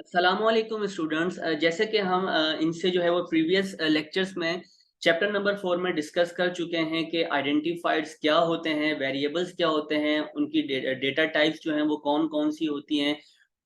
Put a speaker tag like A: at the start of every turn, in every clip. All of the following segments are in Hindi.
A: अस्सलामुअलैकुम स्टूडेंट्स। जैसे कि हम इनसे जो है वो प्रीवियस लेक्चर्स में चैप्टर नंबर 4 में डिस्कस कर चुके हैं कि आइडेंटिफाइड्स क्या होते हैं, वेरिएबल्स क्या होते हैं, उनकी डेटा टाइप्स जो हैं वो कौन कौन सी होती हैं,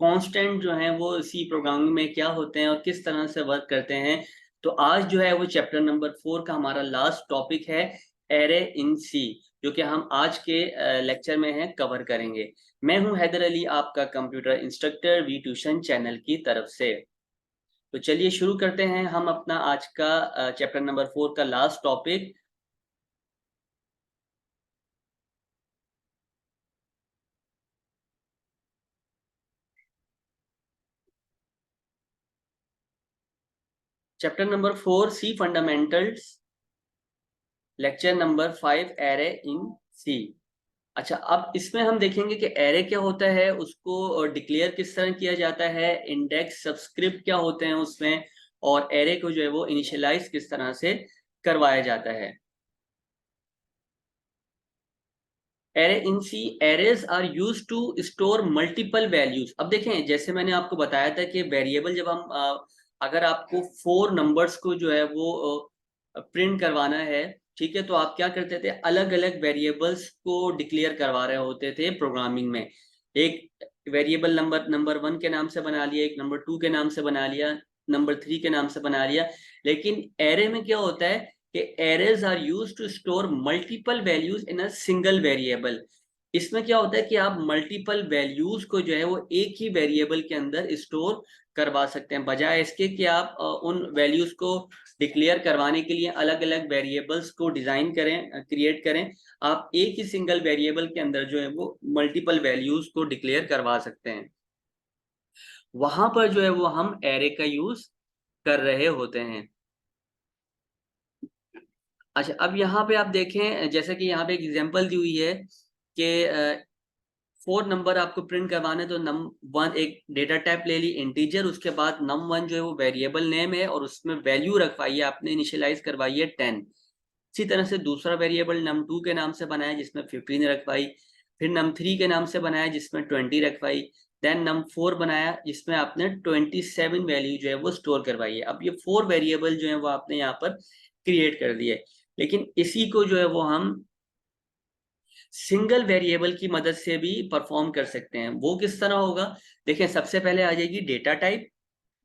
A: कांस्टेंट जो हैं वो सी प्रोग्रामिंग में क्या होते हैं और किस तरह से वर्क करते हैं। तो आज जो है वो चैप्टर नंबर 4 का हमारा लास्ट टॉपिक है एरे इन सी, जो कि हम आज के लेक्चर में है कवर करेंगे। मैं हूं हैदर अली, आपका computer instructor V tuition channel की तरफ से। तो चलिए शुरू करते हैं हम अपना आज का चैप्टर नंबर 4 का last topic. Chapter number 4 C fundamentals, lecture number 5 array in C. अच्छा, अब इसमें हम देखेंगे कि एरे क्या होता है, उसको डिक्लेयर किस तरह किया जाता है, इंडेक्स सबस्क्रिप्ट क्या होते हैं उसमें, और एरे को जो है वो इनिशियलाइज किस तरह से करवाया जाता है। Array in C, arrays are use to store multiple values. अब देखें, जैसे मैंने आपको बताया था कि वेरिएबल जब हम अगर आपको 4 नंबर्स को जो है वो प्रिंट करवाना है, ठीक है, तो आप क्या करते थे, अलग अलग वेरिएबल्स को डिक्लेयर करवा रहे होते थे प्रोग्रामिंग में। एक वेरिएबल नंबर नंबर 1 के नाम से बना लिया, एक नंबर 2 के नाम से बना लिया, नंबर 3 के नाम से बना लिया। लेकिन एरे में क्या होता है कि arrays are used to store multiple values in a single variable। इसमें क्या होता है कि आप मल्टीपल वैल्यूज को जो है वो एक ही वेरिएबल के अंदर स्टोर करवा सकते हैं, बजाय इसके कि आप उन वैल्यूज को डिक्लेयर करवाने के लिए अलग अलग वेरिएबल्स को डिजाइन करें, क्रिएट करें। आप एक ही सिंगल वेरिएबल के अंदर जो है वो मल्टीपल वैल्यूज को डिक्लेयर करवा सकते हैं। वहां पर जो है वो हम एरे का यूज कर रहे होते हैं। अच्छा, अब यहाँ पे आप देखें, जैसे कि यहाँ पे एक एग्जांपल दी हुई है कि 4 नंबर आपको प्रिंट करवाने, तो नम वन एक डेटा टाइप ले ली इंटीजर, उसके बाद num1 जो है वो वेरिएबल नेम है और उसमें वैल्यू रखवाई है, आपने इनिशियलाइज करवाई है 10। इसी तरह से दूसरा वेरिएबल num2 के नाम से बनाया जिसमें 15 रखवाई, फिर num3 के नाम से बनाया जिसमें 20 रखवाई, देन num4 बनाया जिसमें आपने 27 वैल्यू जो है वो स्टोर करवाई है। अब ये 4 वेरिएबल जो है वो आपने यहाँ पर क्रिएट कर दिए। लेकिन इसी को जो है वो हम सिंगल वेरिएबल की मदद से भी परफॉर्म कर सकते हैं। वो किस तरह होगा, देखें, सबसे पहले आ जाएगी डेटा टाइप,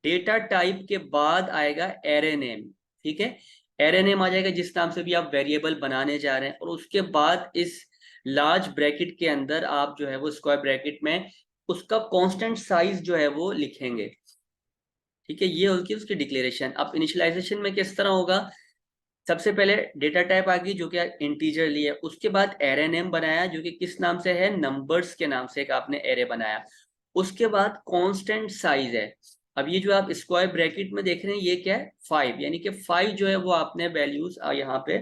A: डेटा टाइप के बाद आएगा एरे नेम। ठीक है, एरे नेम आ जाएगा जिस नाम से भी आप वेरिएबल बनाने जा रहे हैं, और उसके बाद इस लार्ज ब्रैकेट के अंदर आप जो है वो स्क्वायर ब्रैकेट में उसका कांस्टेंट साइज जो है वो लिखेंगे। ठीक है, ये होगी उसकी डिक्लेरेशन। अब इनिशियलाइजेशन में किस तरह होगा, सबसे पहले डेटा टाइप आ गई जो कि इंटीजर लिया, उसके बाद एरे नेम बनाया जो कि किस नाम से है, नंबर्स के नाम से एक आपने एरे बनाया। उसके बाद कांस्टेंट साइज है। अब ये जो आप स्क्वायर ब्रैकेट में देख रहे हैं ये क्या है, 5, यानी कि 5 जो है वो आपने वैल्यूज यहाँ पे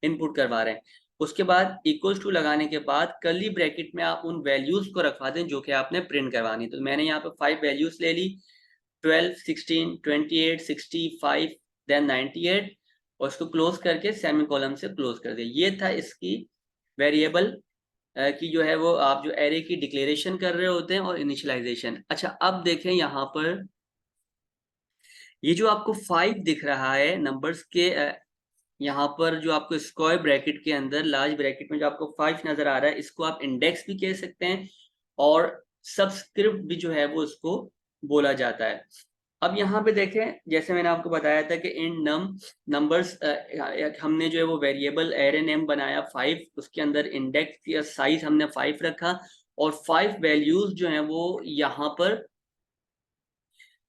A: इनपुट करवा रहे हैं। उसके बाद इक्वल्स टू लगाने के बाद कर्ली ब्रैकेट में आप उन वैल्यूज को रखवा दें जो कि आपने प्रिंट करवानी। तो मैंने यहाँ पे 5 वैल्यूज ले ली, 12, 16, 28, 65, देन 98, और इसको क्लोज करके सेमी कॉलम से क्लोज कर दिया। ये था इसकी वेरिएबल की जो है वो आप जो एरे की डिक्लेरेशन कर रहे होते हैं और इनिशियलाइजेशन। अच्छा, अब देखें यहाँ पर ये जो आपको 5 दिख रहा है नंबर्स के, यहाँ पर जो आपको स्क्वायर ब्रैकेट के अंदर लार्ज ब्रैकेट में जो आपको 5 नजर आ रहा है, इसको आप इंडेक्स भी कह सकते हैं और सबस्क्रिप्ट भी जो है वो इसको बोला जाता है। अब यहाँ पे देखें, जैसे मैंने आपको बताया था कि इन नंबर्स हमने जो है वो वेरिएबल एरे नेम बनाया 5, उसके अंदर इंडेक्स या साइज हमने 5 रखा, और 5 वैल्यूज जो हैं वो यहाँ पर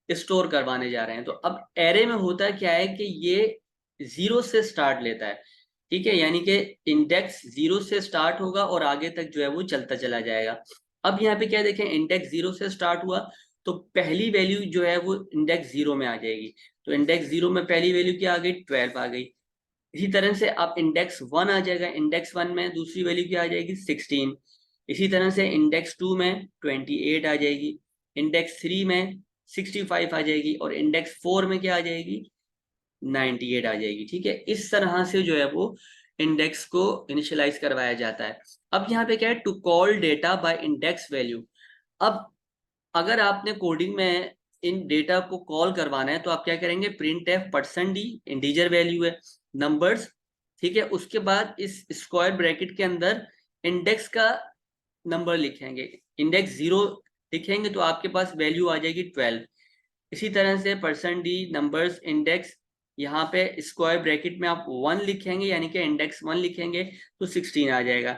A: स्टोर करवाने जा रहे हैं। तो अब एरे में होता क्या है कि ये 0 से स्टार्ट लेता है। ठीक है, यानी कि इंडेक्स 0 से स्टार्ट होगा और आगे तक जो है वो चलता चला जाएगा। अब यहाँ पे क्या देखें, इंडेक्स 0 से स्टार्ट हुआ तो पहली वैल्यू जो है वो इंडेक्स 0 में आ जाएगी। तो इंडेक्स 0 में पहली वैल्यू क्या आ गई, 12 आ गई। इसी तरह से अब इंडेक्स 1 आ जाएगा, इंडेक्स 1 में दूसरी वैल्यू क्या आ जाएगी, 16। इसी तरह से इंडेक्स 2 में 28 आ जाएगी, इंडेक्स 3 में 65 आ जाएगी, और इंडेक्स 4 में क्या आ जाएगी, 98 आ जाएगी। ठीक है, इस तरह से जो है वो इंडेक्स को इनिशियलाइज करवाया जाता है। अब यहाँ पे क्या है, to call data by index value. अब अगर आपने कोडिंग में इन डेटा को कॉल करवाना है तो आप क्या करेंगे, print F %d, integer value है, नंबर्स, ठीक है। उसके बाद इस स्क्वायर ब्रैकेट के अंदर इंडेक्स का नंबर लिखेंगे, इंडेक्स 0 लिखेंगे तो आपके पास वैल्यू आ जाएगी 12। इसी तरह से %d नंबर्स इंडेक्स, यहाँ पे स्क्वायर ब्रैकेट में आप 1 लिखेंगे यानी कि इंडेक्स 1 लिखेंगे तो 16 आ जाएगा,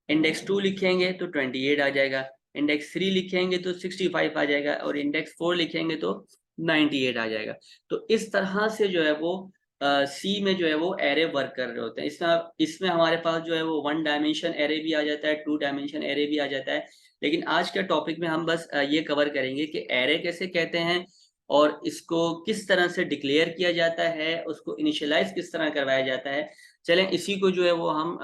A: इंडेक्स 2 लिखेंगे तो 28 आ जाएगा, इंडेक्स 3 लिखेंगे तो 65 आ जाएगा, और इंडेक्स 4 लिखेंगे तो 98 आ जाएगा। तो इस तरह से जो है वो सी में जो है वो एरे वर्क कर रहे होते हैं। इसमें इसमें हमारे पास जो है वो 1 डायमेंशन एरे भी आ जाता है, 2 डायमेंशन एरे भी आ जाता है। लेकिन आज के टॉपिक में हम बस ये कवर करेंगे कि एरे कैसे कहते हैं और इसको किस तरह से डिक्लेयर किया जाता है, उसको इनिशियलाइज किस तरह करवाया जाता है। चलें इसी को जो है वो हम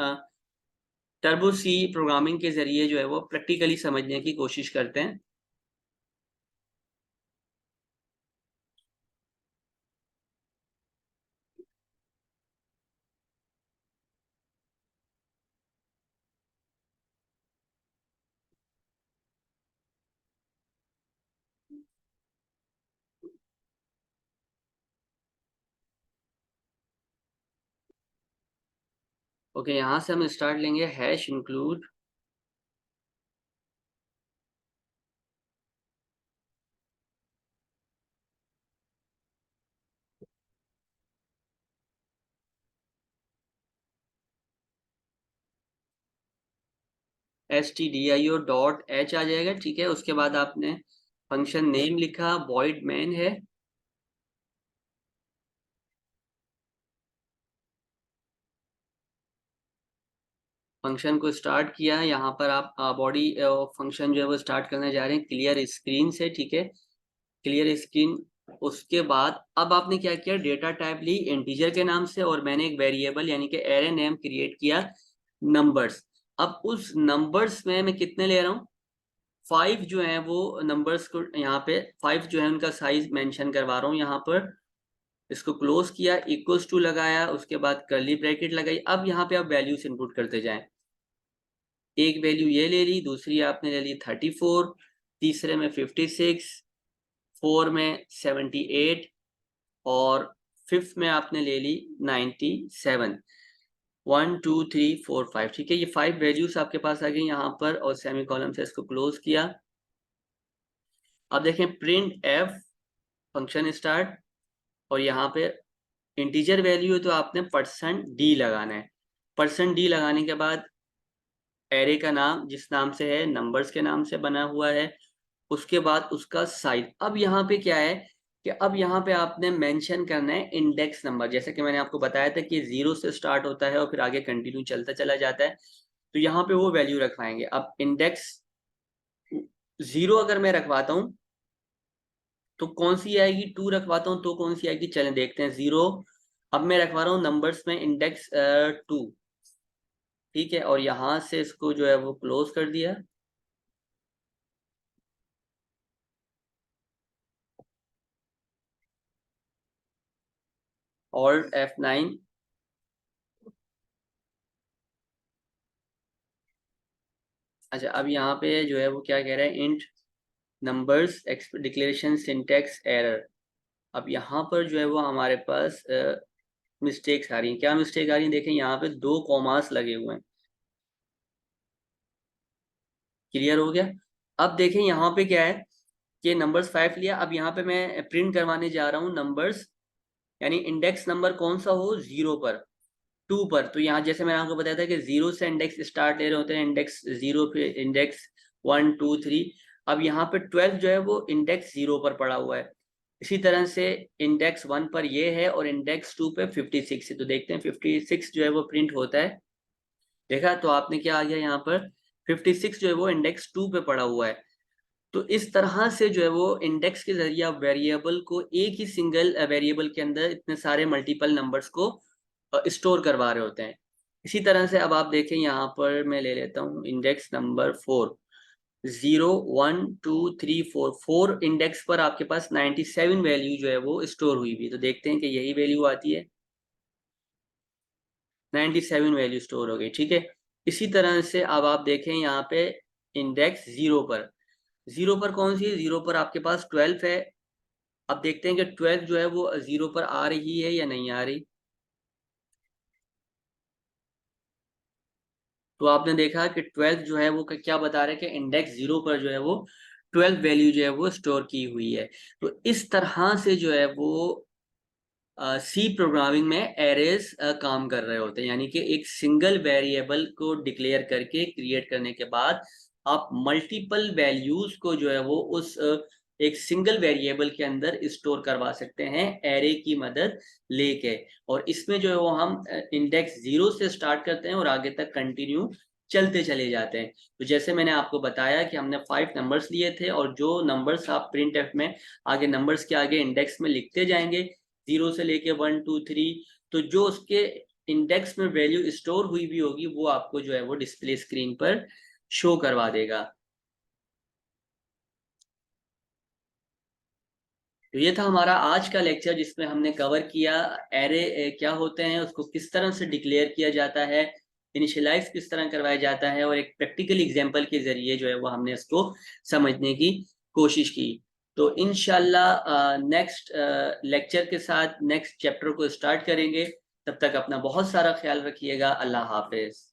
A: टर्बो सी प्रोग्रामिंग के जरिए जो है वो प्रैक्टिकली समझने की कोशिश करते हैं। ओके, यहाँ से हम स्टार्ट लेंगे, हैश इंक्लूड stdio.h आ जाएगा, ठीक है। उसके बाद आपने फंक्शन नेम लिखा, वॉइड मैन है, फंक्शन को स्टार्ट किया। यहाँ पर आप बॉडी फंक्शन जो है वो स्टार्ट करने जा रहे हैं क्लियर स्क्रीन से, ठीक है, क्लियर स्क्रीन। उसके बाद अब आपने क्या किया, डेटा टाइप ली इंटीजर के नाम से, और मैंने एक वेरिएबल यानी कि एरे नेम क्रिएट किया नंबर्स। अब उस नंबर्स में मैं कितने ले रहा हूँ, 5 जो है वो नंबर्स को, यहाँ पे 5 जो है उनका साइज मेंशन करवा रहा हूँ यहाँ पर। इसको क्लोज किया, इक्वल्स टू लगाया, उसके बाद कर्ली ब्रैकेट लगाई। अब यहाँ पे आप वैल्यूज इनपुट करते जाएं, एक वैल्यू ये ले ली, दूसरी आपने ले ली 34, तीसरे में 56, 4 में 78, और फिफ्थ में आपने ले ली 97। 1 2 3 4 5, ठीक है, ये 5 वैल्यूज आपके पास आ गई यहाँ पर, और सेमी कॉलम से इसको क्लोज किया। अब देखें प्रिंट एफ फंक्शन स्टार्ट, और यहाँ पे इंटीजर वैल्यू है तो आपने %d लगाना है। %d लगाने के बाद एरे का नाम जिस नाम से है, नंबर्स के नाम से बना हुआ है, उसके बाद उसका साइज। अब यहाँ पे क्या है कि अब यहाँ पे आपने मेंशन करना है इंडेक्स नंबर, जैसे कि मैंने आपको बताया था कि 0 से स्टार्ट होता है और फिर आगे कंटिन्यू चलता चला जाता है, तो यहाँ पे वो वैल्यू रखवाएंगे। अब इंडेक्स 0 अगर मैं रखवाता हूँ तो कौन सी आएगी, 2 रखवाता हूँ तो कौन सी आएगी, चलें देखते हैं। 0 अब मैं रखवा रहा हूँ नंबर्स में इंडेक्स 2, ठीक है, और यहाँ से इसको जो है वो क्लोज कर दिया। ऑल्ट F9, अच्छा अब यहाँ पे जो है वो क्या कह रहा है, int numbers declaration syntax error. अब यहाँ पर जो है वो हमारे पास मिस्टेक्स आ रही हैं। क्या मिस्टेक आ रही है, देखें यहाँ पे 2 कॉमास लगे हुए हैं, क्लियर हो गया। अब देखें यहाँ पे क्या है कि नंबर्स 5 लिया, अब यहाँ पे मैं प्रिंट करवाने जा रहा हूँ नंबर्स, यानी इंडेक्स नंबर कौन सा हो, 0 पर, 2 पर। तो यहाँ जैसे मैंने आपको बताया था कि 0 से इंडेक्स स्टार्ट ले रहे होते हैं, इंडेक्स 0 पे इंडेक्स 1 2 3। अब यहाँ पे 12 जो है वो इंडेक्स 0 पर पड़ा हुआ है। इसी तरह से इंडेक्स 1 पर ये है और इंडेक्स 2 पे 56 है, तो देखते हैं 56 जो है वो प्रिंट होता है। देखा, तो आपने क्या आ गया यहाँ पर, 56 जो है वो इंडेक्स 2 पे पड़ा हुआ है। तो इस तरह से जो है वो इंडेक्स के जरिए आप वेरिएबल को, एक ही सिंगल वेरिएबल के अंदर इतने सारे मल्टीपल नंबर्स को स्टोर करवा रहे होते हैं। इसी तरह से अब आप देखें यहाँ पर मैं ले लेता हूँ इंडेक्स नंबर 4, 0 1 2 3 4, 4 इंडेक्स पर आपके पास 97 वैल्यू जो है वो स्टोर हुई भी, तो देखते हैं कि यही वैल्यू आती है, 97 वैल्यू स्टोर हो गई, ठीक है। इसी तरह से अब आप देखें यहाँ पे इंडेक्स 0 पर, 0 पर कौन सी है, 0 पर आपके पास 12 है, अब देखते हैं कि 12 जो है वो 0 पर आ रही है या नहीं आ रही। तो आपने देखा कि 12 जो है वो क्या बता रहे हैं कि इंडेक्स 0 पर जो है वो 12 वैल्यू जो है वो स्टोर की हुई है। तो इस तरह से जो है वो सी प्रोग्रामिंग में एरेज काम कर रहे होते हैं, यानी कि एक सिंगल वेरिएबल को डिक्लेयर करके क्रिएट करने के बाद आप मल्टीपल वैल्यूज को जो है वो उस एक सिंगल वेरिएबल के अंदर स्टोर करवा सकते हैं एरे की मदद लेके। और इसमें जो है वो हम इंडेक्स 0 से स्टार्ट करते हैं और आगे तक कंटिन्यू चलते चले जाते हैं। तो जैसे मैंने आपको बताया कि हमने 5 नंबर्स लिए थे, और जो नंबर्स आप प्रिंट एफ में आगे नंबर्स के आगे इंडेक्स में लिखते जाएंगे 0 से लेके 1 2 3, तो जो उसके इंडेक्स में वैल्यू स्टोर हुई भी होगी वो आपको जो है वो डिस्प्ले स्क्रीन पर शो करवा देगा। तो ये था हमारा आज का लेक्चर, जिसमें हमने कवर किया एरे क्या होते हैं, उसको किस तरह से डिक्लेयर किया जाता है, इनिशियलाइज किस तरह करवाया जाता है, और एक प्रैक्टिकल एग्जांपल के जरिए जो है वो हमने इसको समझने की कोशिश की। तो इंशाल्लाह नेक्स्ट लेक्चर के साथ नेक्स्ट चैप्टर को स्टार्ट करेंगे। तब तक अपना बहुत सारा ख्याल रखिएगा। अल्लाह हाफिज।